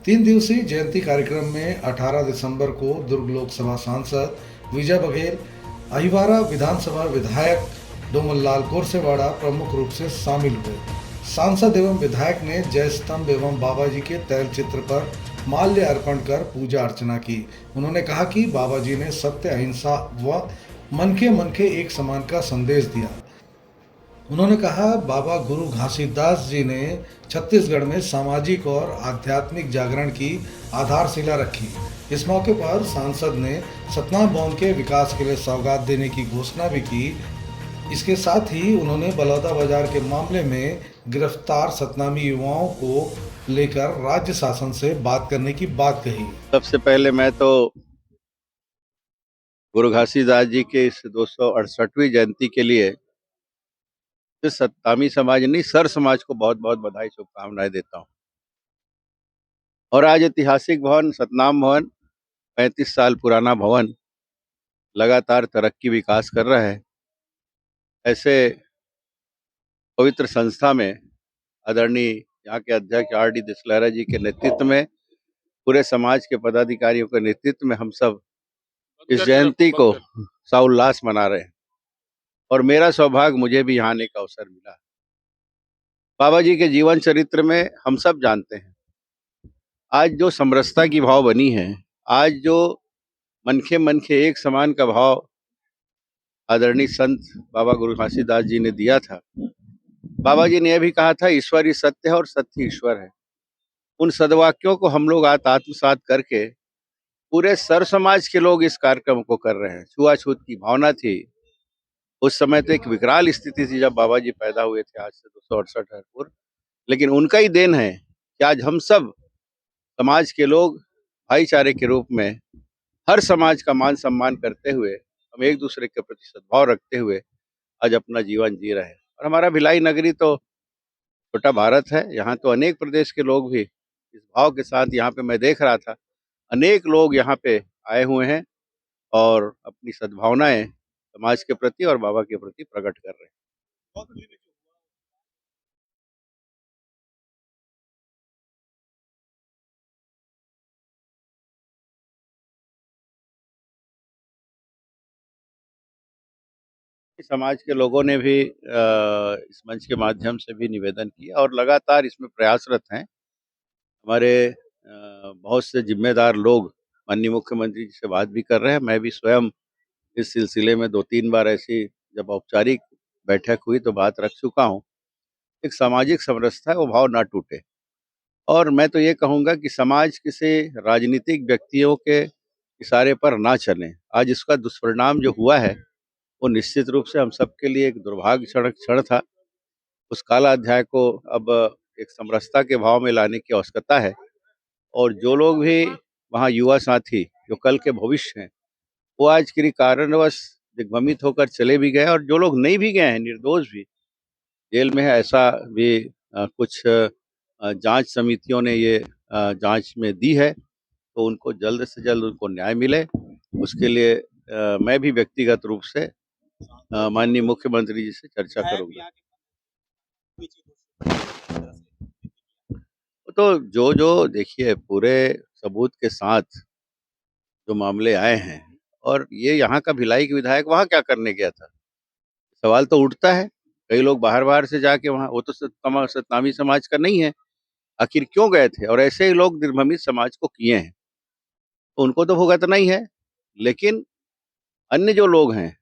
तीन दिवसीय जयंती कार्यक्रम में 18 दिसंबर को दुर्ग लोकसभा सांसद विजय बघेल, अहिवारा विधानसभा विधायक डोमनलाल कोरसेवाड़ा प्रमुख रूप से शामिल हुए। सांसद एवं विधायक ने जय स्तंभ एवं बाबा जी के तैल चित्र पर माल्य अर्पण कर पूजा अर्चना की। उन्होंने कहा कि बाबा जी ने सत्य, अहिंसा व मन के एक समान का संदेश दिया। उन्होंने कहा, बाबा गुरु घासीदास जी ने छत्तीसगढ़ में सामाजिक और आध्यात्मिक जागरण की आधारशिला रखी। इस मौके पर सांसद ने सतनाम भवन के विकास के लिए सौगात देने की घोषणा भी की। इसके साथ ही उन्होंने बलौदा बाजार के मामले में गिरफ्तार सतनामी युवाओं को लेकर राज्य शासन से बात करने की बात कही। सबसे पहले मैं तो गुरु घासीदास जी के इस 268वीं जयंती के लिए सिर्फ सतनामी समाज नहीं, सर समाज को बहुत बहुत बधाई, शुभकामनाएं देता हूं। और आज ऐतिहासिक भवन सतनाम भवन 35 साल पुराना भवन लगातार तरक्की विकास कर रहा है। ऐसे पवित्र संस्था में आदरणीय यहाँ के अध्यक्ष R.D. दिसलहरा जी के नेतृत्व में, पूरे समाज के पदाधिकारियों के नेतृत्व में हम सब इस जयंती को साउल्लास मना रहे हैं और मेरा सौभाग्य मुझे भी यहाँ आने का अवसर मिला। बाबा जी के जीवन चरित्र में हम सब जानते हैं, आज जो समरसता की भाव बनी है, आज जो मन के एक समान का भाव आदरणीय संत बाबा गुरु घासीदास जी ने दिया था। बाबा जी ने यह भी कहा था, ईश्वर ही सत्य है और सत्य ईश्वर है। उन सदवाक्यों को हम लोग आज आत्मसात करके पूरे सर समाज के लोग इस कार्यक्रम को कर रहे हैं। छुआछूत की भावना थी उस समय, तो एक विकराल स्थिति थी जब बाबा जी पैदा हुए थे, आज से 268 पूर्व। लेकिन उनका ही देन है कि आज हम सब समाज के लोग भाईचारे के रूप में हर समाज का मान सम्मान करते हुए, हम एक दूसरे के प्रति सद्भाव रखते हुए आज अपना जीवन जी रहे हैं। और हमारा भिलाई नगरी तो छोटा भारत है, यहाँ तो अनेक प्रदेश के लोग भी इस भाव के साथ, यहाँ पे मैं देख रहा था अनेक लोग यहाँ पे आए हुए हैं और अपनी सद्भावनाएं समाज के प्रति और बाबा के प्रति प्रकट कर रहे हैं। समाज के लोगों ने भी इस मंच के माध्यम से भी निवेदन किया और लगातार इसमें प्रयासरत हैं। हमारे बहुत से जिम्मेदार लोग माननीय मुख्यमंत्री जी से बात भी कर रहे हैं। मैं भी स्वयं इस सिलसिले में 2-3 बार ऐसी जब औपचारिक बैठक हुई तो बात रख चुका हूँ। एक सामाजिक समरसता है, वो भाव ना टूटे। और मैं तो ये कहूँगा कि समाज किसी राजनीतिक व्यक्तियों के इशारे पर ना चले। आज इसका दुष्परिणाम जो हुआ है, वो निश्चित रूप से हम सबके लिए एक दुर्भाग्यजनक क्षण था। उस काला अध्याय को अब एक समरसता के भाव में लाने की आवश्यकता है। और जो लोग भी वहाँ युवा साथी जो कल के भविष्य हैं, वो आज किसी कारणवश दिग्भ्रमित होकर चले भी गए, और जो लोग नहीं भी गए हैं, निर्दोष भी जेल में है, ऐसा भी कुछ जांच समितियों ने ये जांच में दी है। तो उनको जल्द से जल्द उनको न्याय मिले, उसके लिए मैं भी व्यक्तिगत रूप से माननीय मुख्यमंत्री जी से चर्चा करूंगा। तो जो जो देखिए, पूरे सबूत के साथ जो मामले आए हैं, और ये यहाँ का भिलाई के विधायक वहाँ क्या करने गया था, सवाल तो उठता है। कई लोग बाहर बाहर से जाके वहाँ, वो तो सतनामी समाज का नहीं है, आखिर क्यों गए थे? और ऐसे ही लोग निर्भमित समाज को किए हैं, तो उनको तो भुगतना ही है। लेकिन अन्य जो लोग हैं,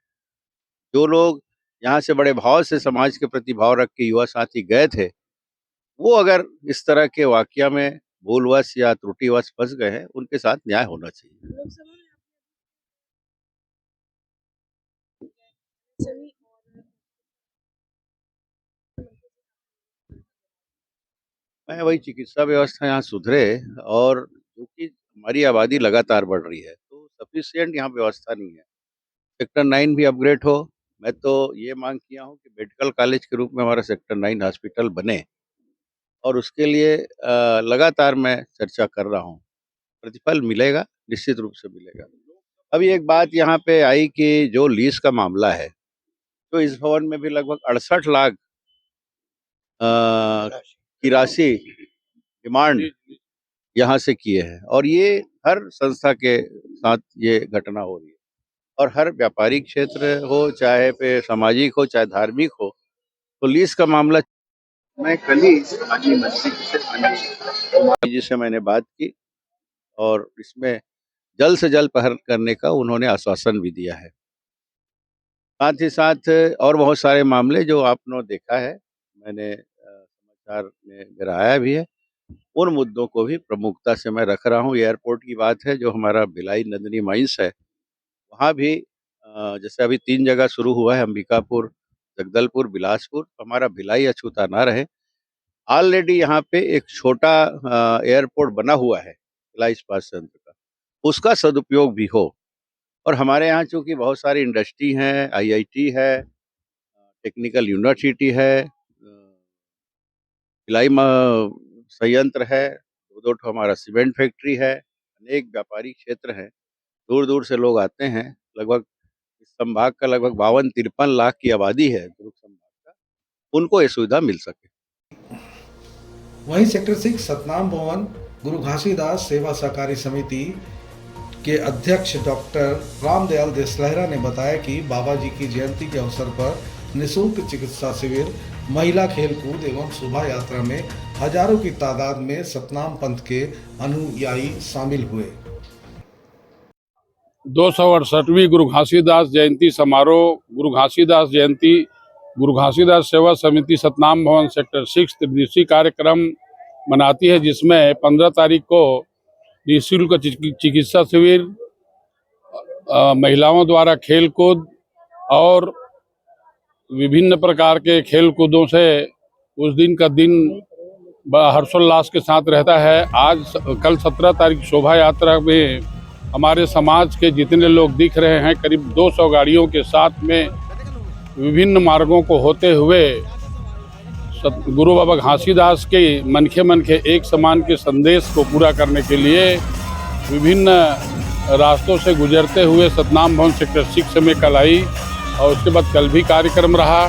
जो लोग यहाँ से बड़े भाव से समाज के प्रति भाव रख के युवा साथी गए थे, वो अगर इस तरह के वाकया में भूलवश या त्रुटिवश फंस गए हैं, उनके साथ न्याय होना चाहिए। मैं वही, चिकित्सा व्यवस्था यहाँ सुधरे, और क्योंकि हमारी आबादी लगातार बढ़ रही है तो सफिशिएंट यहाँ व्यवस्था नहीं है। सेक्टर 9 भी अपग्रेड हो। मैं तो ये मांग किया हूँ कि मेडिकल कॉलेज के रूप में हमारा सेक्टर 9 हॉस्पिटल बने, और उसके लिए लगातार मैं चर्चा कर रहा हूँ। प्रतिफल मिलेगा, निश्चित रूप से मिलेगा। अभी एक बात यहाँ पे आई कि जो लीज का मामला है, तो इस भवन में भी लगभग 68 लाख की राशि डिमांड यहाँ से किए हैं और ये हर संस्था के साथ ये घटना हो रही है और हर व्यापारिक क्षेत्र हो, चाहे पे सामाजिक हो, चाहे धार्मिक हो, पुलिस का मामला। मैं कल ही समाजी मंत्री जी से मैंने बात की और इसमें जल्द से जल्द पहल करने का उन्होंने आश्वासन भी दिया है। साथ ही साथ और बहुत सारे मामले जो आपने देखा है, मैंने समाचार में मेरा आया भी है, उन मुद्दों को भी प्रमुखता से मैं रख रहा हूँ। एयरपोर्ट की बात है, जो हमारा भिलाई नंदिनी माइंस है, वहाँ भी जैसे अभी 3 जगह शुरू हुआ है, अंबिकापुर, जगदलपुर, बिलासपुर, तो हमारा भिलाई अछूता ना रहे। ऑलरेडी यहाँ पे एक छोटा एयरपोर्ट बना हुआ है भिलाई इस्पात संयंत्र का, उसका सदुपयोग भी हो। और हमारे यहाँ चूँकि बहुत सारी इंडस्ट्री हैं, आईआईटी है, टेक्निकल यूनिवर्सिटी है, भिलाई संयंत्र है, 2-2 ठो हमारा सीमेंट फैक्ट्री है, अनेक व्यापारिक क्षेत्र हैं, दूर-दूर से लोग आते हैं। लगभग इस संभाग का लगभग 52-53 लाख की आबादी है दुर्ग संभाग का, उनको ये सुविधा मिल सके। वहीं सेक्टर 6 सतनाम भवन गुरु घासीदास सेवा सहकारी समिति के अध्यक्ष डॉक्टर रामदयाल देसलहरा ने बताया कि बाबा जी की जयंती के अवसर पर निःशुल्क चिकित्सा शिविर, महिला खेलकूद एवं शोभा यात्रा में हजारों की तादाद में सतनाम पंथ के अनुयायी शामिल हुए। 268वीं गुरु घासीदास जयंती समारोह गुरु घासीदास सेवा समिति सतनाम भवन सेक्टर 6 त्रिदिवसीय कार्यक्रम मनाती है, जिसमें 15 तारीख को निःशुल्क चिकित्सा शिविर, महिलाओं द्वारा खेल कूद और विभिन्न प्रकार के खेल कूदों से उस दिन का दिन हर्षोल्लास के साथ रहता है। कल 17 तारीख शोभा यात्रा में हमारे समाज के जितने लोग दिख रहे हैं, करीब 200 गाड़ियों के साथ में विभिन्न मार्गों को होते हुए गुरु बाबा घासीदास के मनखे मनखे एक समान के संदेश को पूरा करने के लिए विभिन्न रास्तों से गुजरते हुए सतनाम भवन सेक्टर 6 में कल आई और उसके बाद कल भी कार्यक्रम रहा।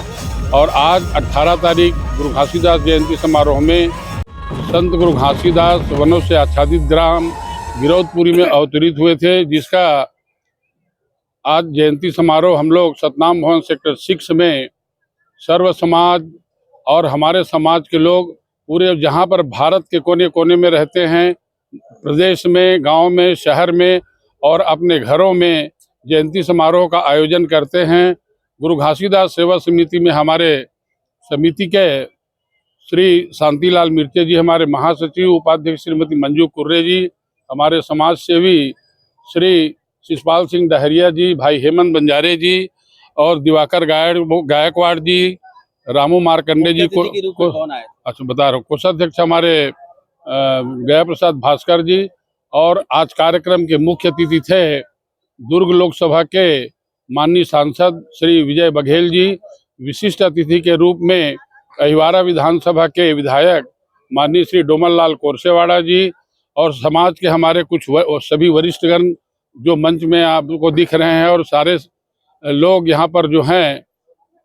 और आज 18 तारीख गुरु घासीदास जयंती समारोह में संत गुरु घासीदास वनों से आच्छादित ग्राम गिरौदपुरी में अवतरित हुए थे, जिसका आज जयंती समारोह हम लोग सतनाम भवन सेक्टर 6 में सर्व समाज और हमारे समाज के लोग पूरे जहां पर भारत के कोने कोने में रहते हैं, प्रदेश में, गांव में, शहर में और अपने घरों में जयंती समारोह का आयोजन करते हैं। गुरु घासीदास सेवा समिति में हमारे समिति के श्री शांतिलाल मिर्चे जी हमारे महासचिव, उपाध्यक्ष श्रीमती मंजू कुर्रे जी, हमारे समाज सेवी श्री शिषपाल सिंह डहरिया जी, भाई हेमंत बंजारे जी और दिवाकर गायकवाड़ जी, रामू मार्कंडे जी को अच्छा बता रहा हूँ, कोषाध्यक्ष हमारे गया प्रसाद भास्कर जी। और आज कार्यक्रम के मुख्य अतिथि थे दुर्ग लोकसभा के माननीय सांसद श्री विजय बघेल जी, विशिष्ट अतिथि के रूप में अहिवारा विधानसभा के विधायक माननीय श्री डोमल कोरसेवाड़ा जी और समाज के हमारे कुछ सभी वरिष्ठगण जो मंच में आपको दिख रहे हैं, और सारे लोग यहाँ पर जो हैं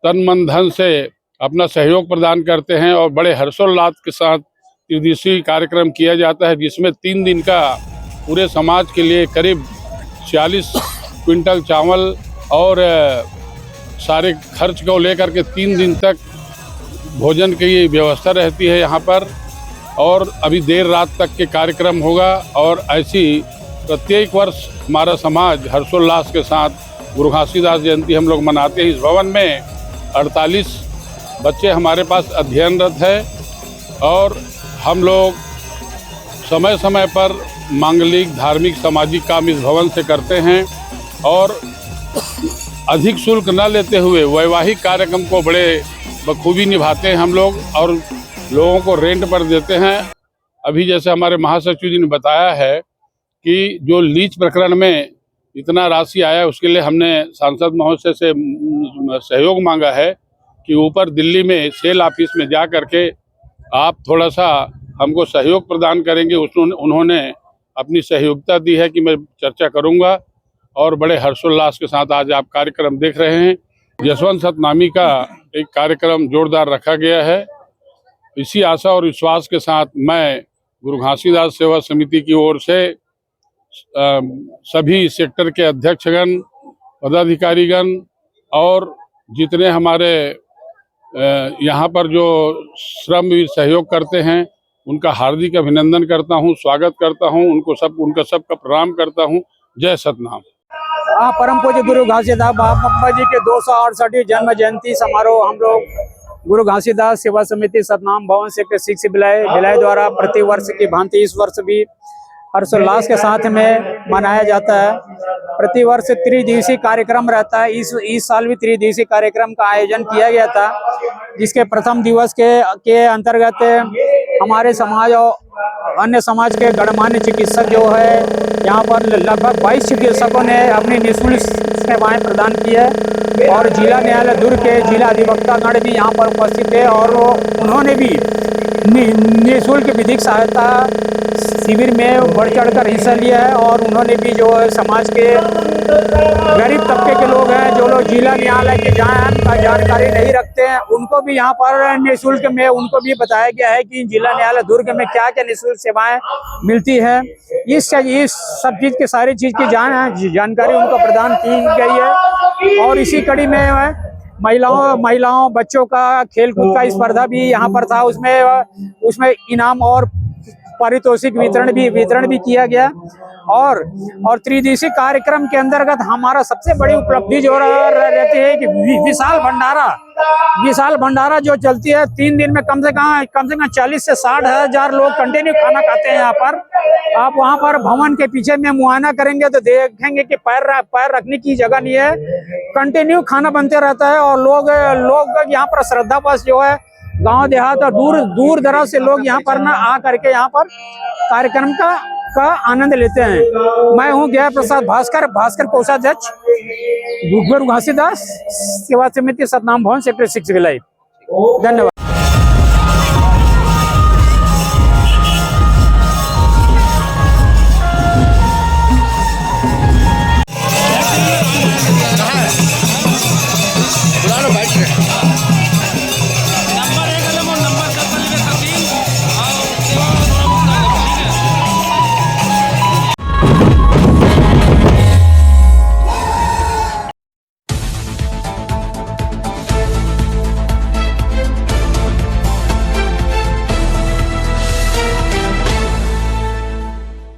तन मन धन से अपना सहयोग प्रदान करते हैं और बड़े हर्षोल्लास के साथ त्रिदिवसीय कार्यक्रम किया जाता है, जिसमें 3 दिन का पूरे समाज के लिए करीब 46 क्विंटल चावल और सारे खर्च को लेकर के 3 दिन तक भोजन की व्यवस्था रहती है यहाँ पर। और अभी देर रात तक के कार्यक्रम होगा और ऐसी प्रत्येक वर्ष हमारा समाज हर्षोल्लास के साथ गुरु घासीदास जयंती हम लोग मनाते हैं। इस भवन में 48 बच्चे हमारे पास अध्ययनरत है और हम लोग समय समय पर मांगलिक, धार्मिक, सामाजिक काम इस भवन से करते हैं और अधिक शुल्क न लेते हुए वैवाहिक कार्यक्रम को बड़े बखूबी निभाते हैं हम लोग और लोगों को रेंट पर देते हैं। अभी जैसे हमारे महासचिव जी ने बताया है कि जो लीज प्रकरण में इतना राशि आया, उसके लिए हमने सांसद महोदय से सहयोग मांगा है कि ऊपर दिल्ली में सेल ऑफिस में जा करके आप थोड़ा सा हमको सहयोग प्रदान करेंगे। उन्होंने अपनी सहयोगिता दी है कि मैं चर्चा करूंगा और बड़े हर्षोल्लास के साथ आज आप कार्यक्रम देख रहे हैं। यशवंत सतनामी का एक कार्यक्रम जोरदार रखा गया है। इसी आशा और विश्वास के साथ मैं गुरु घासीदास सेवा समिति की ओर से सभी सेक्टर के अध्यक्षगण, पदाधिकारीगण और जितने हमारे यहाँ पर जो श्रम सहयोग करते हैं उनका हार्दिक अभिनंदन करता हूँ, स्वागत करता हूँ, उनका सबका प्रणाम करता हूँ। जय सतनाम। परम पूज्य गुरु घासीदास बाबा जी के 268वीं जन्म जयंती समारोह हम लोग गुरु घासीदास सेवा समिति सतनाम भवन सेक्टर 6 भिलाई द्वारा प्रति वर्ष की भांति इस वर्ष भी हर्षोल्लास के साथ में मनाया जाता है। प्रति वर्ष त्रिदिवसीय कार्यक्रम रहता है। इस साल भी त्रिदिवसीय कार्यक्रम का आयोजन किया गया था, जिसके प्रथम दिवस के अंतर्गत हमारे समाज और अन्य समाज के गणमान्य चिकित्सक जो है यहाँ पर लगभग 22 चिकित्सकों ने अपनी निःशुल्क सेवाएं प्रदान की है और जिला न्यायालय दुर्ग के जिला अधिवक्तागण भी यहाँ पर उपस्थित है और उन्होंने भी निःशुल्क विधिक सहायता शिविर में बढ़ चढ़कर हिस्सा लिया है और उन्होंने भी जो समाज के गरीब तबके के लोग हैं, जो लोग जिला न्यायालय की जानकारी नहीं रखते हैं, उनको भी यहाँ पर निःशुल्क में उनको भी बताया गया है कि जिला न्यायालय दुर्ग में क्या क्या निःशुल्क सेवाएं मिलती हैं। इस सब चीज़ की सारी चीज़ की जानकारी उनको प्रदान की गई है। और इसी कड़ी में महिलाओं बच्चों का खेलकूद का स्पर्धा भी यहाँ पर था, उसमें इनाम और पारितोषिक वितरण भी किया गया। और त्रिदिवसीय कार्यक्रम के अंतर्गत हमारा सबसे बड़ी उपलब्धि जो रहती है कि विशाल भंडारा जो चलती है 3 दिन में कम से कम 40 से 60 हजार लोग कंटिन्यू खाना खाते हैं। यहाँ पर आप वहाँ पर भवन के पीछे में मुआयना करेंगे तो देखेंगे कि पैर रखने की जगह नहीं है, कंटिन्यू खाना बनते रहता है। और लोग यहाँ पर श्रद्धावश जो है गांव देहात और दूर दराज से लोग यहाँ पर आ करके यहाँ पर कार्यक्रम का आनंद लेते हैं। मैं हूँ ज्ञान प्रसाद भास्कर कोषाध्यक्ष गुरु घासीदास सेवा समिति सतनाम भवन सेक्टर 6 भिलाई। धन्यवाद। बाइक